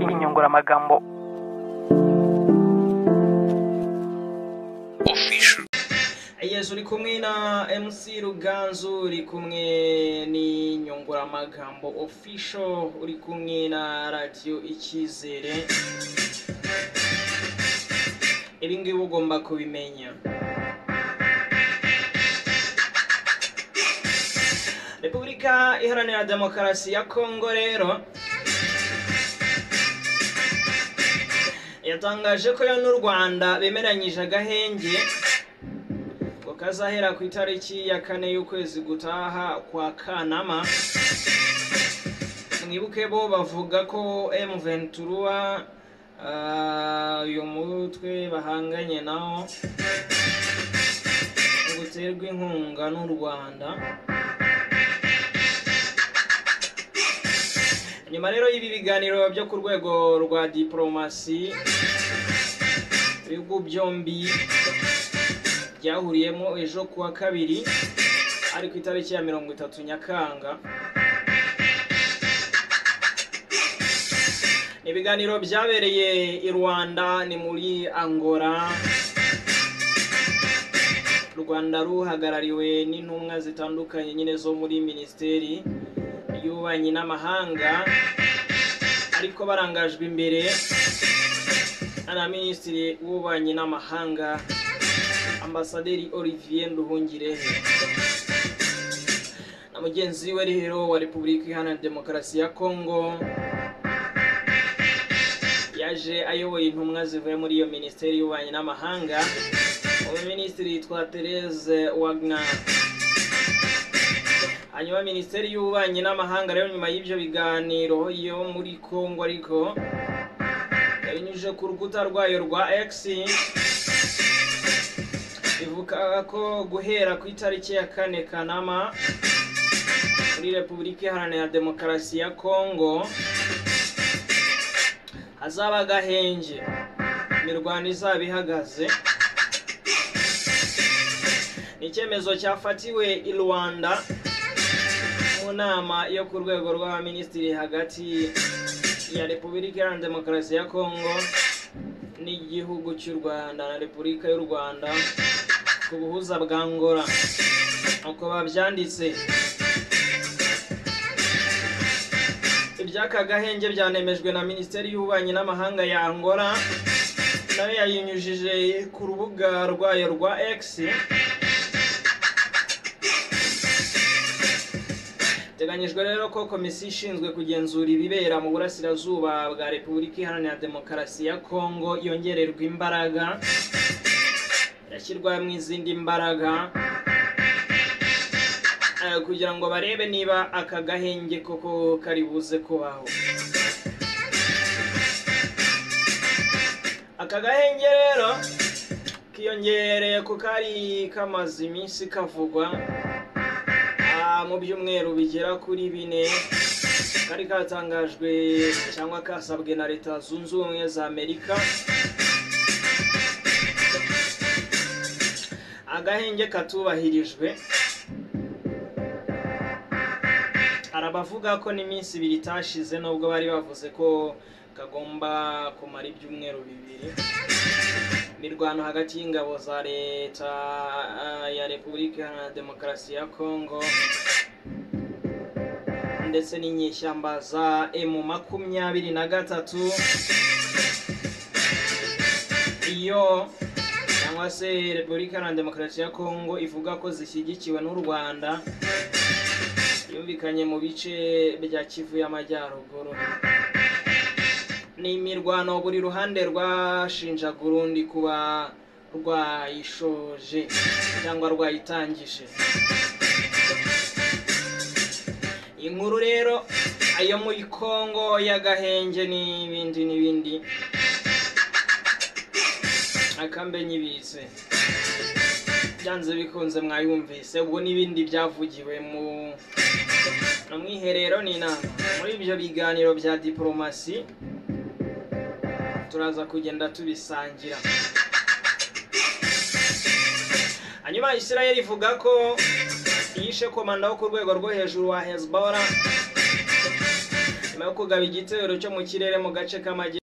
inyunguramagambo official. Yes, uri kumwe na MC Ruganzu, uri kumwe ni Nyunguramagambo official, uri kumwe na radio Icyizere. Ibi ngibi ugomba kubimenya. Repubulika Iharanira Demokarasi ya Kongo rero yatangaje ko yo n'u Rwanda bemeranyije agahenge ngo kazahera ku itariki ya 4 y'ukwezi gutaha kwa Kanama. Mwibuke bo bavuga ko M23 uyu mutwe bahanganye nawo guterwa inkunga n'u Rwanda. Nyuma rero y'ibi biganiro byo ku rwego rwa diplomasi, ibihugu byombi byahuriyemo ejo kuwa kabiri ari ku itariki ya 30 Nyakanga. Ibiganiro byabereye i Rwanda ni muri Angola. Rwanda ruhagarariwe n'intumwa zitandukanye nyine zo muri Minisiteri y'Ububanyi n'Amahanga, ariko barangajwe imbere na Minisitiri w'Ububanyi n'Amahanga Ambasaderi Olivier Nduhungirehe na mugenzi we rero wa Repubulika Iharanira Demokarasi ya Kongo. Yaje ayoboye intumwa zivuye muri iyo Minisiteri y'Ububanyi n'Amahanga, Minisitiri yitwa Therese Wagner. Hanyuma Minisiteri y'Ububanyi n'Amahanga rero nyuma y'ibyo biganiro iyo muri Kongo ariko yabinyujije ku rukuta rwayo rwa X, ivuga ko guhera ku itariki ya 4 Kanama muri Repubulika Iharanira Demokarasi ya Kongo hazaba agahenge, imirwano izaba ihagaze. Ni icyemezo cyafatiwe i Rwanda mu nama yo ku rwego rw'abaminisitiri hagati ya Repubulika Iharanira Demokarasi ya Kongo n'igihugu cy'u Rwanda na Repubulika y'u Rwanda ku buhuza bwa Angola, uko babyanditse. Iby'aka gahenge byanemejwe na Minisiteri y'Ububanyi n'Amahanga ya Angola, nayo yayinyujije ku rubuga rwayo rwa X. Teganyijwe rero ko komisiyo ishinzwe kugenzura ibibera mu burasirazuba bwa Repubulika Iharanira Demokarasi ya Kongo yongererwa imbaraga, yashyirwa mu izindi mbaraga kugira ngo barebe niba aka gahenge koko kari buze kubaho. Aka gahenge rero kiyongereye ku kari kamaze iminsi kavugwa mu byumweru bigera kuri 4, kari katangajwe cyangwa kasabwe na Leta Zunze Ubumwe za Amerika. Agahenge katubahirijwe, arabavuga ko n'iminsi 2 itashize nubwo bari bavuze ko kagomba kumara ibyumweru 2. Mirwano hagati y'ingabo za Leta ya Repubulika Iharanira Demokarasi ya Kongo ndetse n'inyeshyamba za M23 iyo cyangwa se Repubulika Iharanira Demokarasi ya Kongo ivuga ko zishyigikiwe n'u Rwanda, yumvikanye mu bice bya Kivu y'Amajyaruguru. Ni imirwano buri ruhande rwashinjaga urundi kuba rwayishoje cyangwa rwayitangije. Inkuru rero ayo muri Kongo y'agahenge n'ibindi akambe nyibitse byanze bikunze mwayumvise. Ubwo n'ibindi byavugiwe mu mwiherero n'inama muri ibyo biganiro bya diplomasi turaza kugenda tubisangira. Hanyuma Israel ivuga ko yishe komanda wo ku rwego rwo hejuru wa Hezbollah nyuma yo kugaba igitero cyo mu kirere mu gace k'amajyepfo